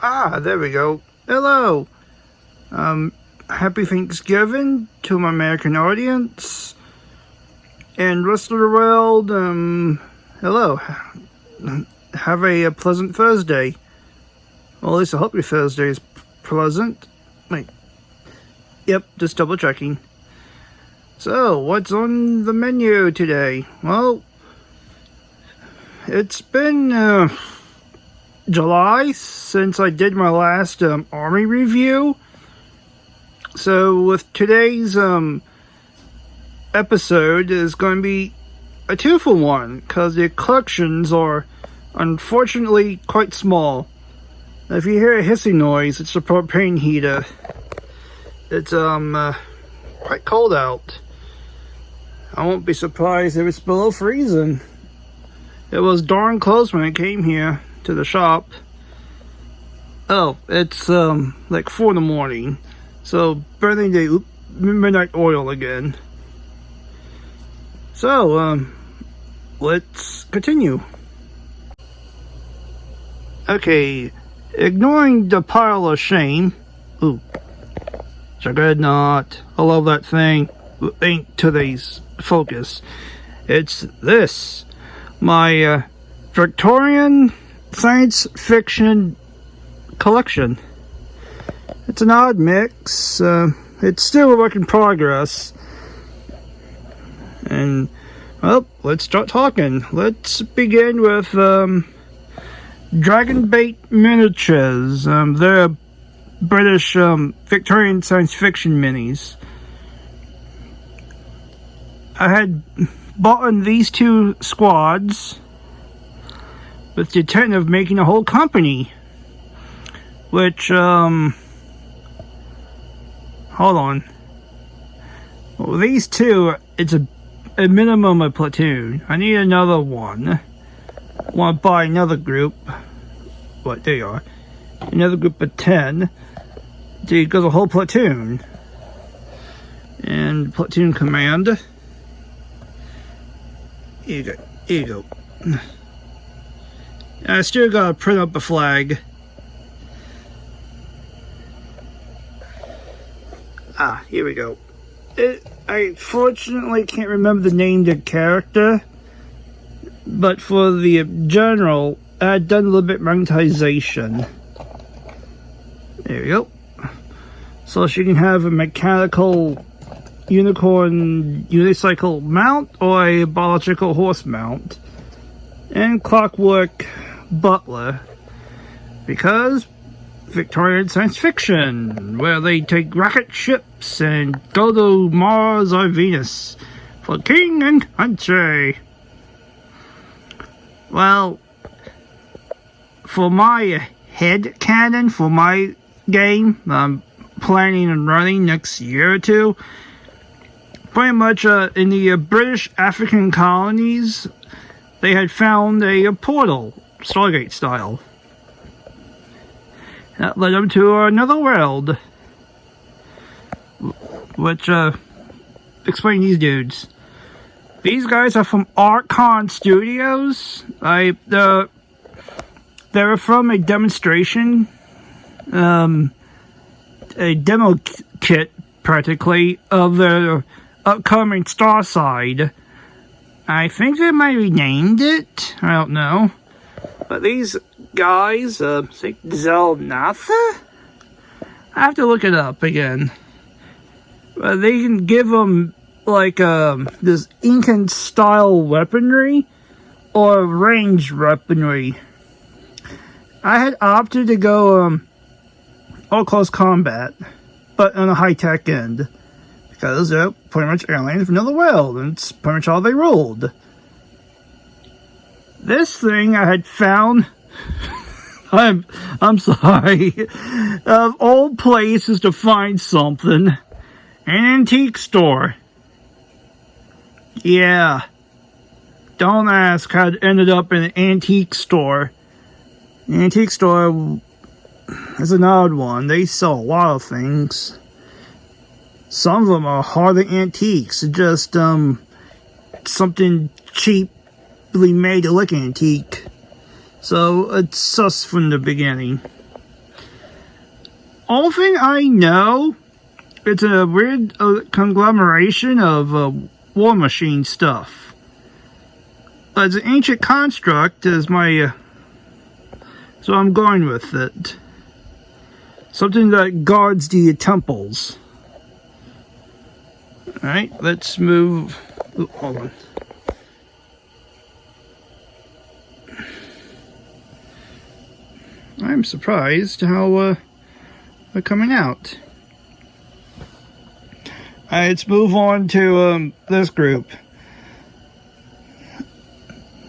There we go. Hello. Happy Thanksgiving to my American audience. And rest of the world, hello. Have a pleasant Thursday. Well, at least I hope your Thursday is pleasant. Wait. Yep, just double checking. So, what's on the menu today? Well, it's been, July since I did my last, Army review. So, with today's, episode is going to be a two-for-one, because the collections are unfortunately quite small. If you hear a hissing noise, it's the propane heater. It's, quite cold out. I won't be surprised if it's below freezing. It was darn close when I came here to the shop. Oh, it's, like 4 in the morning. So, burning the midnight oil again. So, let's continue. Okay, ignoring the pile of shame. Ooh, Juggernaut. I love that thing. Ain't today's focus. It's this. My, Victorian science fiction collection. It's an odd mix. It's still a work in progress. And, well, let's start talking. Let's begin with, Dragonbait Miniatures. They're British, Victorian science fiction minis. I had bought these two squads with the intent of making a whole company. Which, hold on. Well, these two, it's a minimum of platoon. I need another one. I want to buy another group. What, there you are. Another group of 10. To go the whole platoon. And platoon command. Here you go. Here you go. And I still gotta print up a flag. Here we go. I fortunately can't remember the name of the character, but for the general, I had done a little bit of monetization. There we go. So she can have a mechanical unicorn unicycle mount or a biological horse mount. And Clockwork Butler. Because Victorian science fiction, where they take rocket ships and go to Mars or Venus for king and country. Well, for my head canon, for my game, I'm planning on running next year or two, pretty much in the British African colonies, they had found a portal, Stargate style. That led them to another world. Which, explain these dudes. These guys are from Archon Studios. They were from a demonstration, a demo kit, practically, of their upcoming Starside. I think they might have renamed it. I don't know. But these guys, say Zelnatha? I have to look it up again. They can give them, like, this Incan style weaponry, or ranged weaponry. I had opted to go, all close combat, but on a high-tech end. Because they're pretty much aliens from another world, and it's pretty much all they ruled. This thing I had found, I'm sorry, of all places to find something, an antique store. Yeah, don't ask how it ended up in an antique store. An antique store is an odd one. They sell a lot of things. Some of them are hardly antiques, just something cheaply made to look antique. So it's sus from the beginning. All thing I know, it's a weird conglomeration of War Machine stuff. It's an ancient construct, is my... so I'm going with it. Something that guards the temples. Alright, let's move... Ooh, hold on. I'm surprised how they're coming out. Alright, let's move on to this group.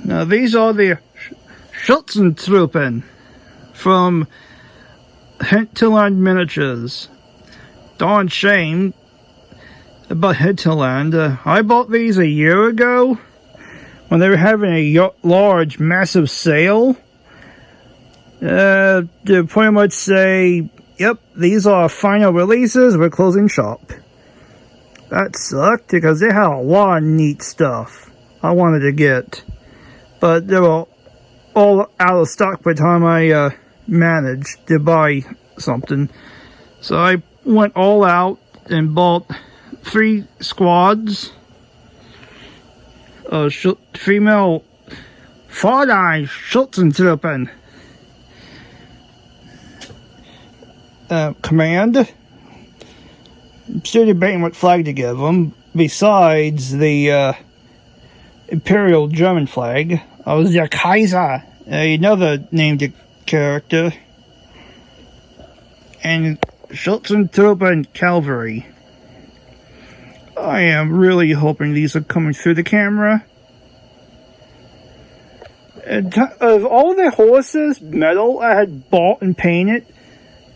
Now, these are the Schützentruppen from Hinterland Miniatures. Darn shame about Hinterland. I bought these a year ago when they were having a large, massive sale. They pretty much say, yep, these are final releases, we're closing shop. That sucked because they had a lot of neat stuff I wanted to get. But they were all out of stock by the time I managed to buy something. So I went all out and bought 3 squads of female Fräulein Schützentruppen. Command. I'm still debating what flag to give them, besides the Imperial German flag. I was der Kaiser, another named character. And Schützentruppen Cavalry. I am really hoping these are coming through the camera. And of all the horses, metal I had bought and painted,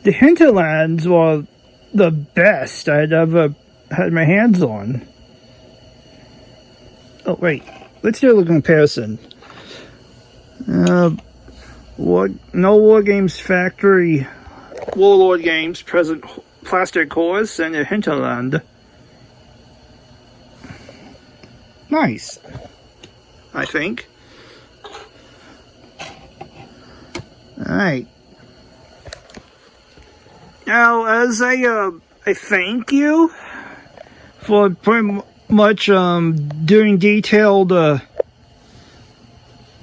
the Hinterlands were the best I'd ever had my hands on. Oh, wait. Let's do a little comparison. No War Games Factory, Warlord Games, present plastic horse, and a Hinterland. Nice. I think. Alright. Now, as a thank you for pretty much doing detailed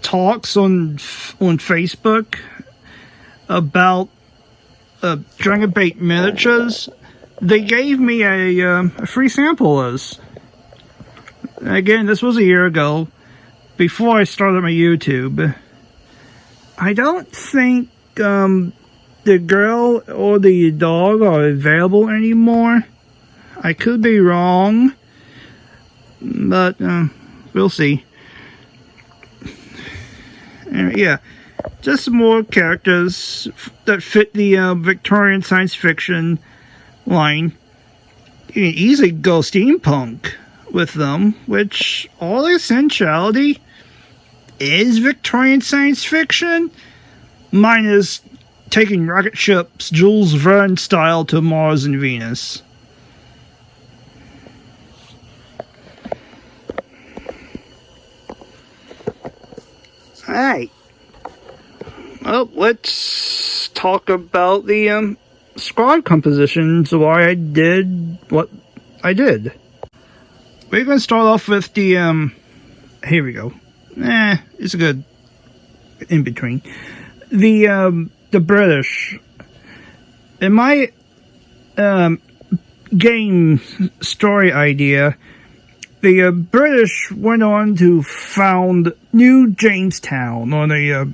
talks on Facebook about Dragon Bait miniatures, they gave me a free sample of this. Again, this was a year ago, before I started my YouTube. I don't think the girl or the dog are available anymore. I could be wrong, but we'll see. And yeah, just some more characters that fit the Victorian science fiction line. You can easily go steampunk with them, which all essentiality is Victorian science fiction, minus taking rocket ships Jules Verne style to Mars and Venus. Alright. Well, let's talk about the squad compositions, why I did what I did. We're going to start off with the, here we go. It's a good in between. The British. In my game story idea, the British went on to found New Jamestown on a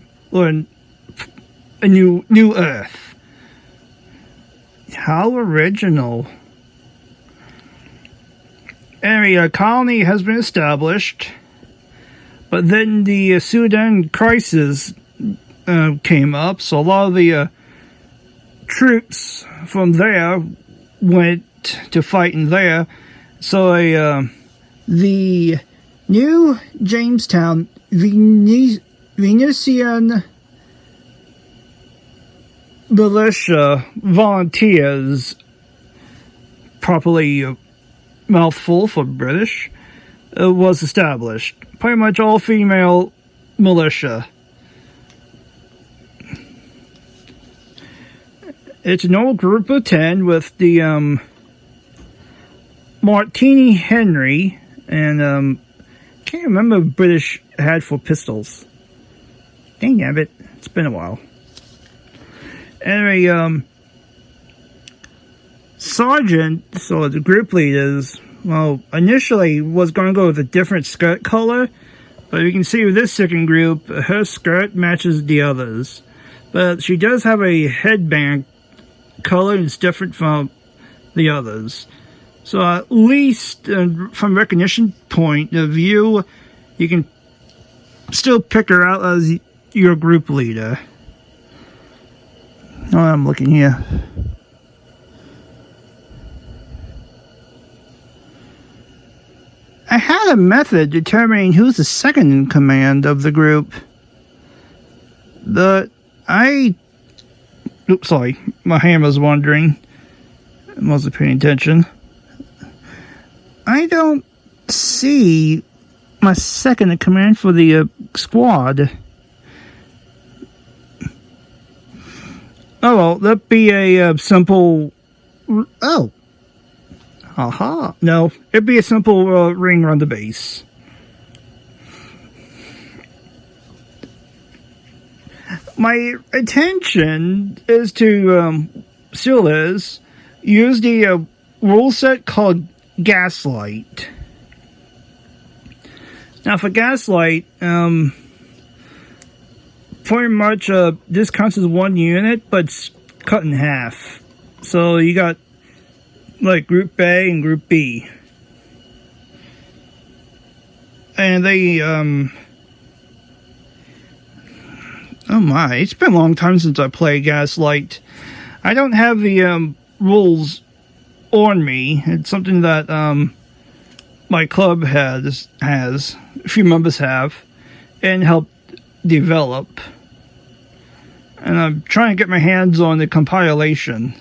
new Earth. How original! Anyway, a colony has been established, but then the Sudan crisis came up, so a lot of the troops from there went to fight in there. So the New Jamestown Venetian militia volunteers, properly mouthful for British, was established. Pretty much all female militia. It's an old group of 10 with the Martini Henry, and can't remember if British had for pistols. Dang it, it's been a while. Anyway, Sergeant, so the group leaders, well, initially was going to go with a different skirt color, but you can see with this second group, her skirt matches the others. But she does have a headband color that's different from the others. So at least from recognition point of view, you can still pick her out as your group leader. Oh, I'm looking here. I had a method determining who's the second in command of the group, but oops, sorry, my hand was wandering. I wasn't paying attention. I don't see my second in command for the squad. Oh, well, that'd be a simple... Oh. Aha. No, it'd be a simple ring around the base. My intention is to, still is, use the rule set called Gaslight. Now for Gaslight, pretty much this counts as one unit, but it's cut in half. So you got like Group A and Group B. And they, oh my, it's been a long time since I played Gaslight. I don't have the rules on me. It's something that my club has, a few members have, and helped develop. And I'm trying to get my hands on the compilation,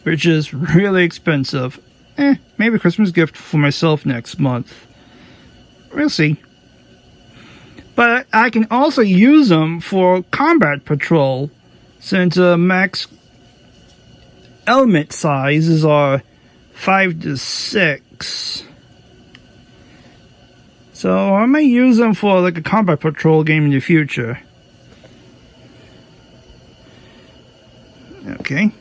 which is really expensive. Maybe a Christmas gift for myself next month. We'll see. But I can also use them for combat patrol, since max element sizes are 5 to 6. So I may use them for like a combat patrol game in the future. Okay.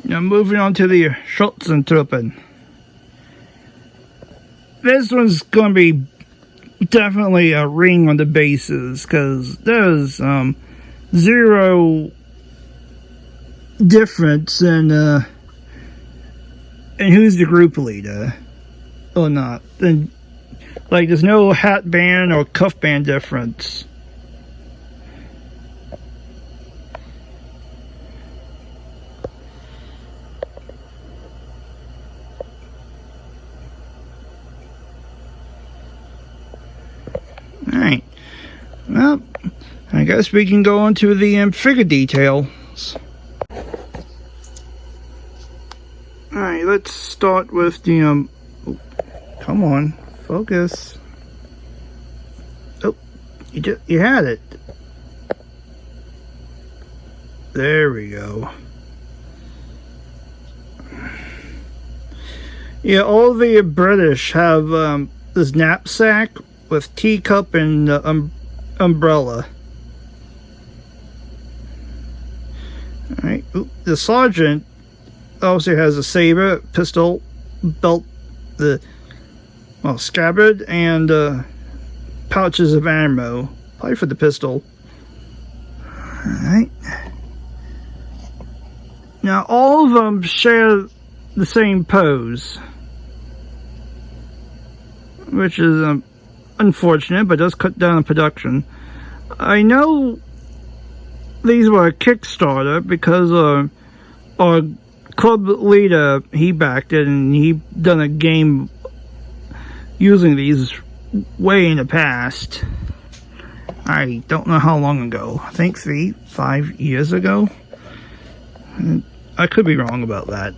Now moving on to the Schutzentruppen. This one's going to be definitely a ring on the bases, because there's zero difference in who's the group leader or not. And like there's no hat band or cuff band difference. Alright, well, I guess we can go on to the figure details. Alright, let's start with the, oh, come on, focus. Oh, you had it. There we go. Yeah, all the British have this knapsack with teacup and umbrella. Alright, the sergeant also has a saber, pistol, belt, scabbard, and pouches of ammo. Probably for the pistol. Alright. Now all of them share the same pose, which is unfortunate, but does cut down on production. I know these were a Kickstarter because our club leader, he backed it, and he done a game using these way in the past. I don't know how long ago. I think 5 years ago. I could be wrong about that.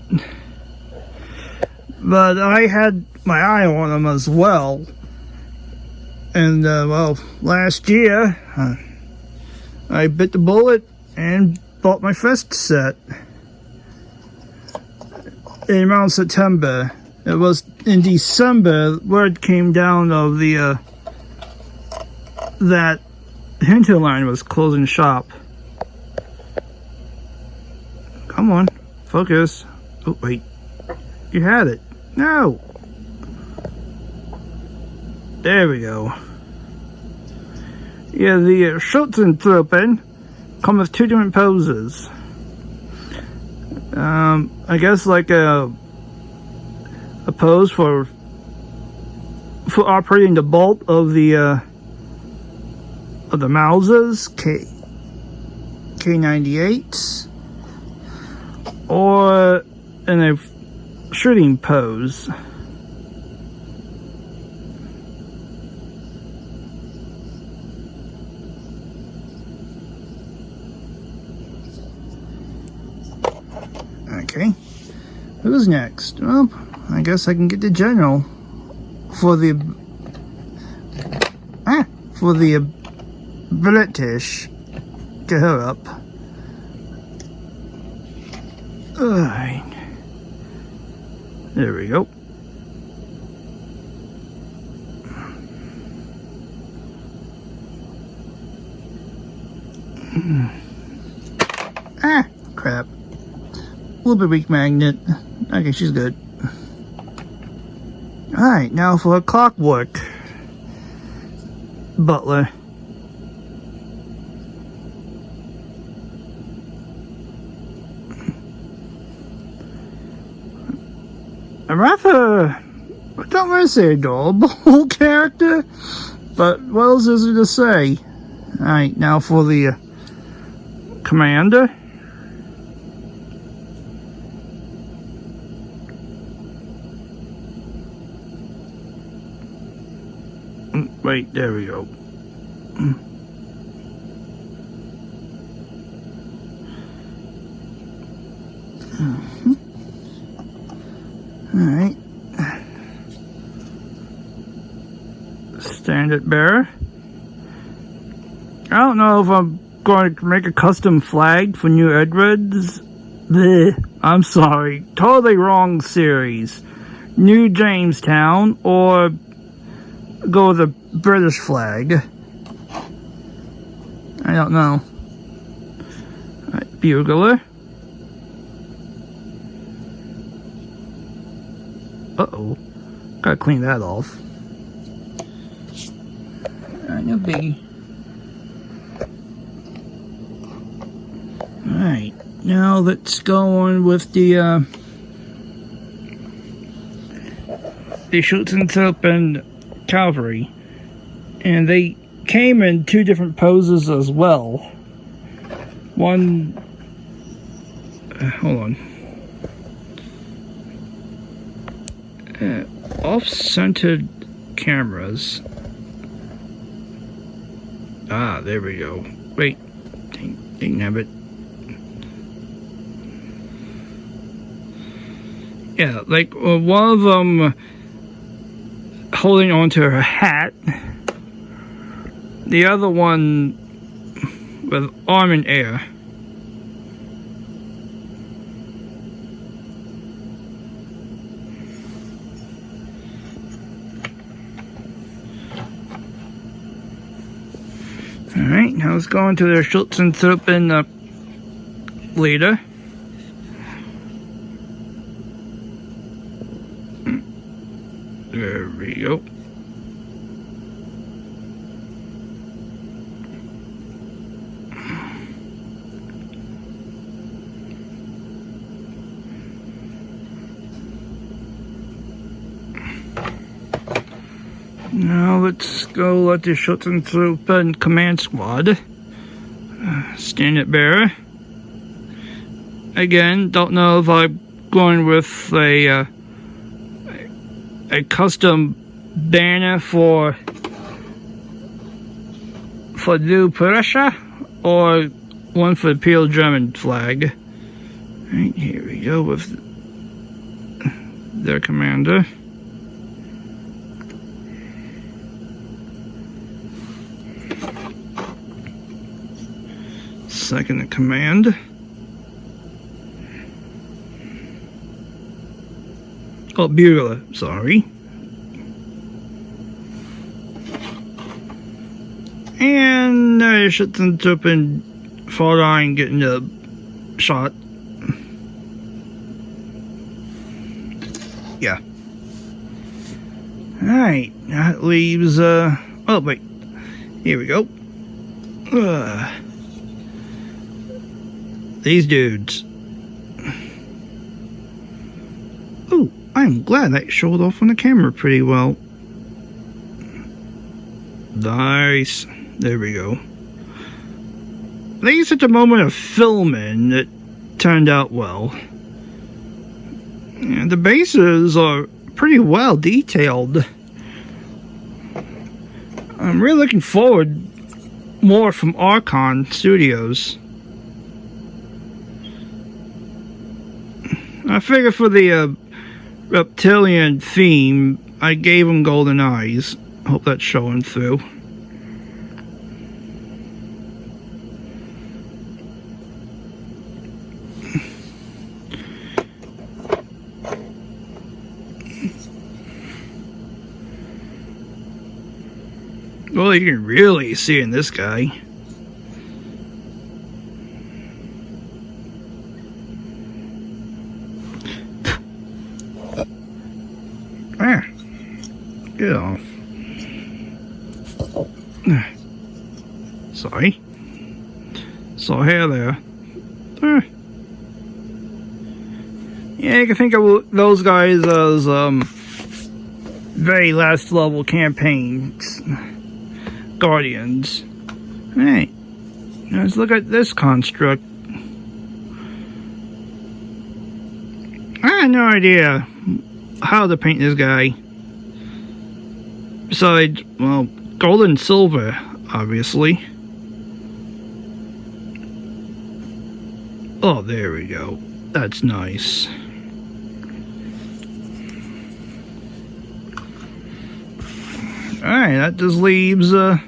But I had my eye on them as well. And, well, last year, I bit the bullet and bought my first set in around September. It was in December, word came down of the that Hinterland was closing shop. Come on, focus. Oh, wait. You had it. No! There we go. Yeah, the Schultzentropen come with two different poses. I guess like a pose for operating the bolt of the Mausers K98, or in a shooting pose. Okay, who's next? Well, I guess I can get the general for the British. Get her up. Alright. There we go. Ah, crap. A little bit weak magnet. Okay, she's good. Alright, now for a Clockwork Butler. A rather, I don't want to say adorable character, but what else is there to say? Alright, now for the Commander. Wait, there we go. Alright. Standard bearer. I don't know if I'm going to make a custom flag for New Edwards. Blech, I'm sorry. Totally wrong series. New Jamestown, or go with the British flag. I don't know. Alright, bugler. Uh-oh. Gotta clean that off. Alright, no biggie. Alright, now let's go on with the Schultzentropen Cavalry. And they came in two different poses as well. One... hold on. Off-centered cameras. Ah, there we go. Wait. Dang nabbit. Yeah, like one of them holding onto her hat. The other one with arm in air. Alright, now let's go into the Schultzentropen leader. There we go. Now let's go let the Schultzentropen command squad. Standard bearer. Again, don't know if I'm going with a custom banner for New Prussia, or one for the Pale German flag. Right, here we go with their commander. Second in command. Oh, Butler, sorry. And I shut them up and fall down and getting a shot. Yeah. Alright, that leaves, oh wait. Here we go. These dudes. Oh, I'm glad that showed off on the camera pretty well. Nice. There we go. I think it's at the moment of filming that turned out well. And the bases are pretty well detailed. I'm really looking forward more from Archon Studios. I figure for the reptilian theme, I gave them golden eyes. Hope that's showing through. Well, you can really see in this guy. Ah, get off. Sorry. Saw hair there. Ah. Yeah, you can think of those guys as very last level campaigns. Guardians. Hey, let's look at this construct. I had no idea how to paint this guy. Besides, well, gold and silver, obviously. Oh, there we go. That's nice. Alright, that just leaves the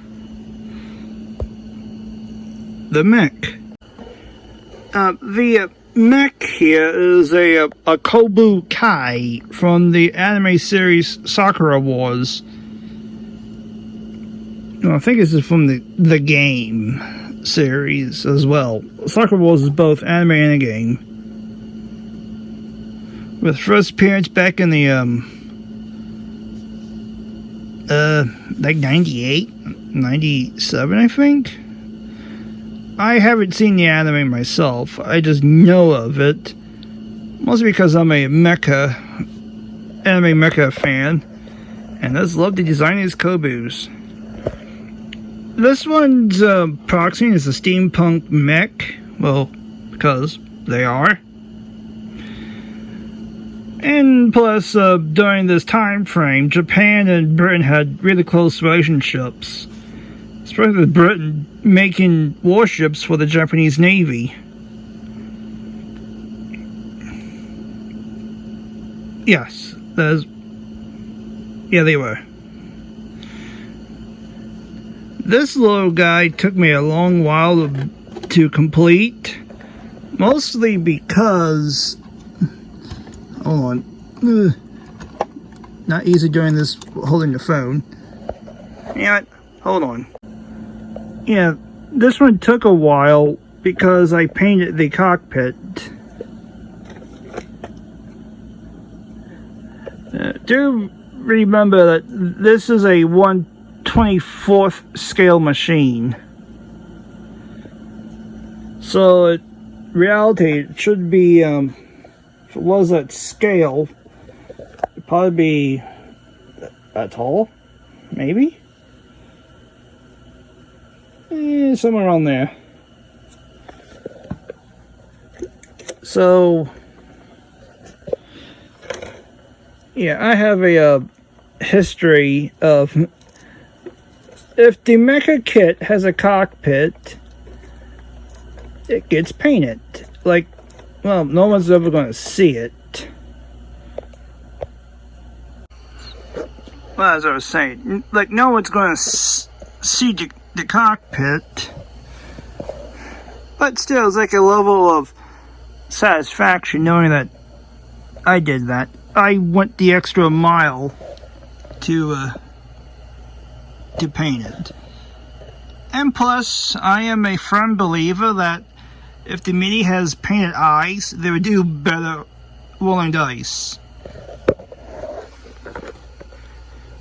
mech. The mech here is a Kobu Kai from the anime series Sakura Wars. No, I think this is from the game series as well. Sakura Wars is both anime and a game. With first appearance back in the like 98, 97, I think. I haven't seen the anime myself. I just know of it. Mostly because I'm a anime mecha fan. And I just love the design of these Kobus. This one's proxying is a steampunk mech. Well, because they are. And plus, during this time frame, Japan and Britain had really close relationships. Especially with Britain making warships for the Japanese Navy. Yes, yeah, they were. This little guy took me a long while to complete. Mostly because... Hold on. Not easy doing this holding the phone. You know what? Hold on. Yeah, this one took a while because I painted the cockpit. Do remember that this is a 1/24th scale machine. So, in reality, it should be, if it was at scale, it'd probably be that tall, maybe? Somewhere around there. So, yeah, I have a history of, if the mecha kit has a cockpit, it gets painted. Like, well, no one's ever going to see it. Well, as I was saying, like, no one's going to see the cockpit. But still, it's like a level of satisfaction knowing that I did that. I went the extra mile to paint it. And plus, I am a firm believer that if the Mini has painted eyes, they would do better rolling dice.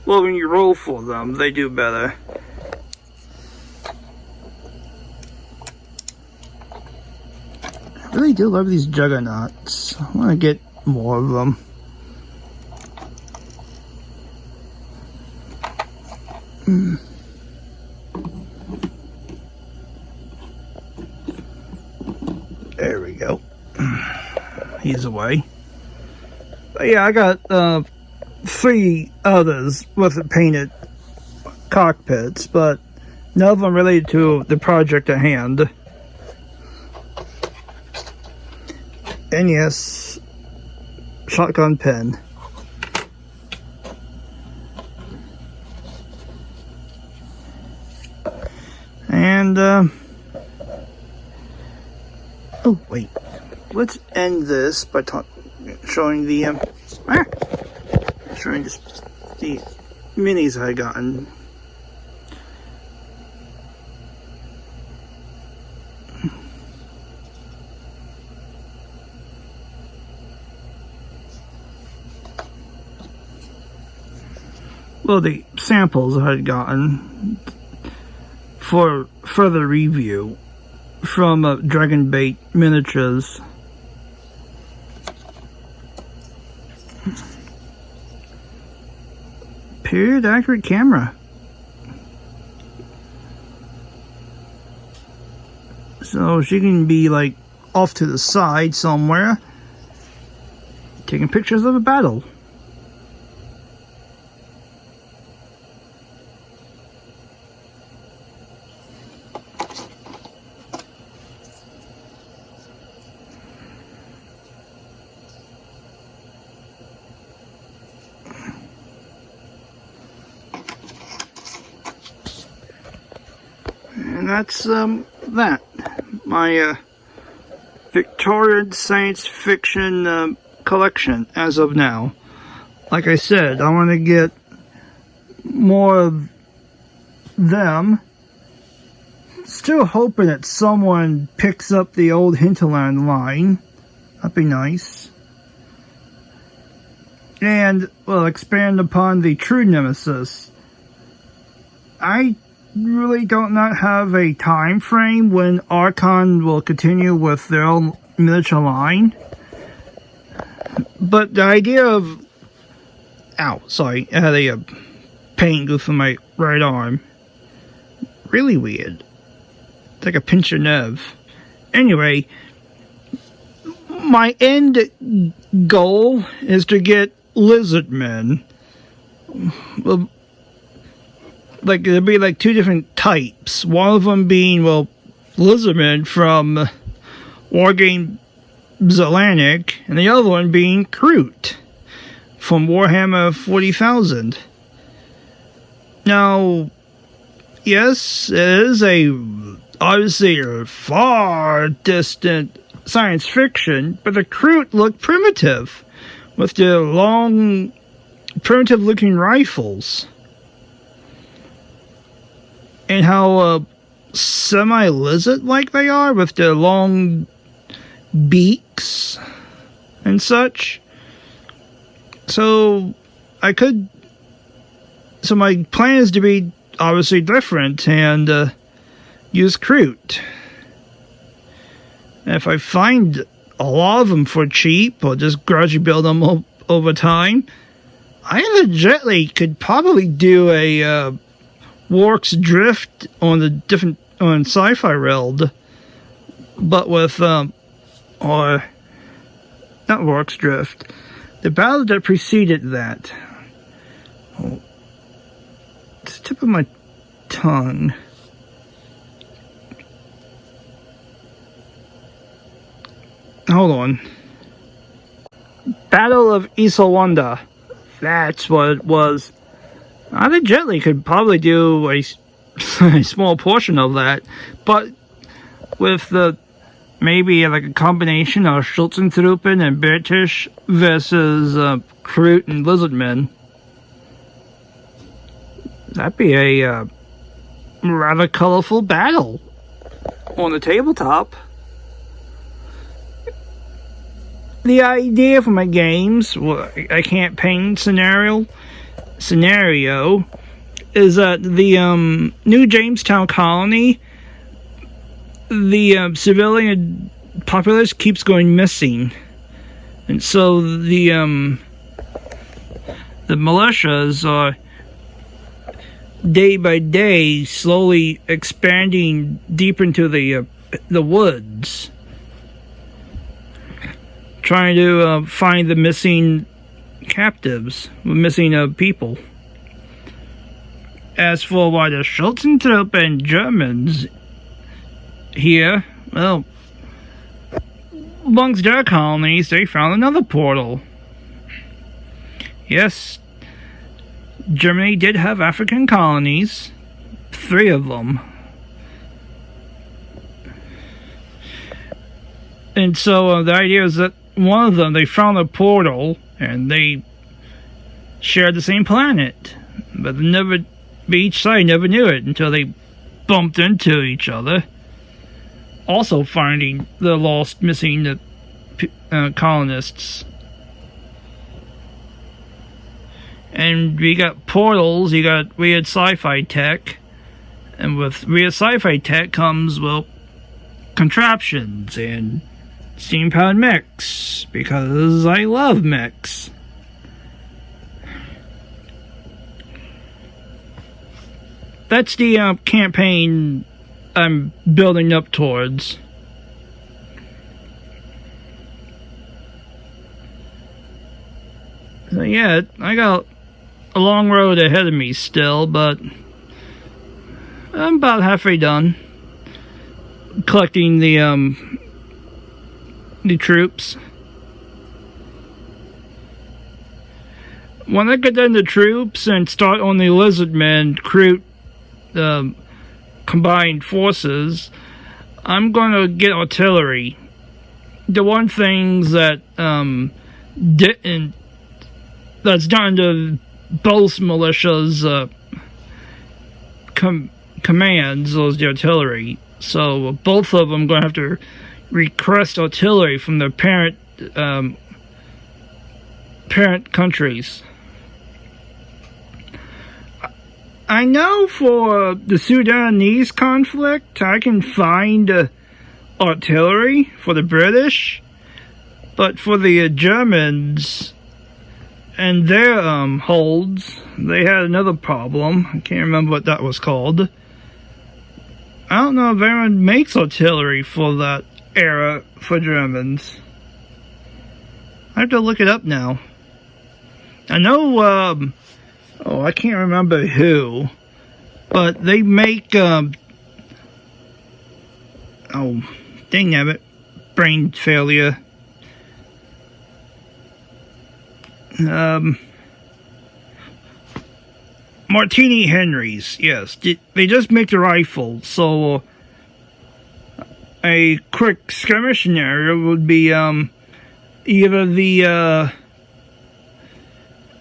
Well, when you roll for them, they do better. I really do love these juggernauts. I want to get more of them. There we go. He's away. But yeah, I got 3 others with painted cockpits, but none of them related to the project at hand. And yes, shotgun pen. And, oh wait, let's end this by showing the, showing the minis I gotten. Well, the samples I had gotten for further review from Dragon Bait Miniatures. Period accurate camera. So she can be like off to the side somewhere taking pictures of a battle. And that's that. My Victorian science fiction collection as of now. Like I said, I want to get more of them. Still hoping that someone picks up the old Hinterland line. That'd be nice. And, well, expand upon the true Nemesis. I really don't not have a time frame when Archon will continue with their own miniature line. But the idea of... Ow, sorry, I had a pain go through my right arm. Really weird. It's like a pinch of nerve. Anyway, my end goal is to get Lizardmen. Well, like, there'll be like 2 different types. One of them being, well, Lizardmen from Wargame Atlantic, and the other one being Kroot from Warhammer 40,000. Now, yes, it is obviously a far distant science fiction, but the Kroot look primitive with their long, primitive looking rifles. And how semi-lizard-like they are with their long beaks and such. So my plan is to be obviously different and use Kroot. And if I find a lot of them for cheap, or just gradually build them over time, I legitimately could probably do a Warwick's Drift on Sci-Fi World, but with or not Warwick's Drift, the battle that preceded that. Oh, it's the tip of my tongue. Hold on. Battle of Isolanda. That's what it was. I legitimately could probably do a small portion of that, but with maybe like a combination of Schultzentruppen and British versus Kroot and Lizardmen. That'd be a rather colorful battle on the tabletop. The idea for my games, a campaign scenario, is that the New Jamestown colony, the civilian populace keeps going missing, and so the militias are day by day slowly expanding deep into the woods, trying to find the missing captives, missing people. As for why the Schultzentrop and Germans here, well, amongst their colonies, they found another portal. Yes, Germany did have African colonies, 3 of them. And so the idea is that one of them, they found a portal, and they shared the same planet. But each side never knew it until they bumped into each other. Also finding the lost, missing colonists. And we got portals, we had sci-fi tech. And with weird sci-fi tech comes, well, contraptions and steam-powered mechs, because I love mechs. That's the campaign I'm building up towards. So yeah, I got a long road ahead of me still, but I'm about halfway done collecting the troops. When I get done the troops and start on the Lizardmen Kroot combined forces, I'm gonna get artillery. The one thing that that's done to both militias commands was the artillery. So both of them gonna have to request artillery from their parent countries. I know for the Sudanese conflict, I can find artillery for the British, but for the Germans and their holds, they had another problem. I can't remember what that was called. I don't know if anyone makes artillery for that era for Germans. I have to look it up now. I know, I can't remember who, but they make, oh, dang it, brain failure. Martini Henrys, yes. They just make the rifle, so a quick skirmish scenario would be either the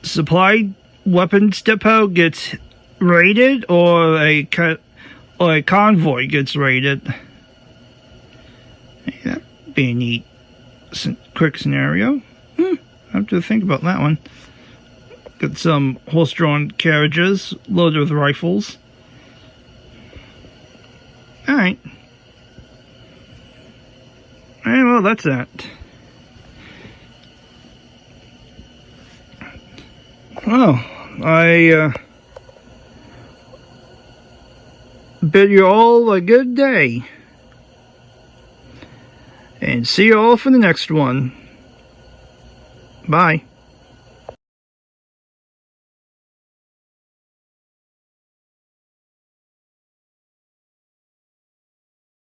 supply weapons depot gets raided, or a convoy gets raided. That'd be a neat quick scenario. I have to think about that one. Got some horse-drawn carriages loaded with rifles. Alright. Alright, well, that's that. Well, I bid you all a good day. And see you all for the next one. Bye.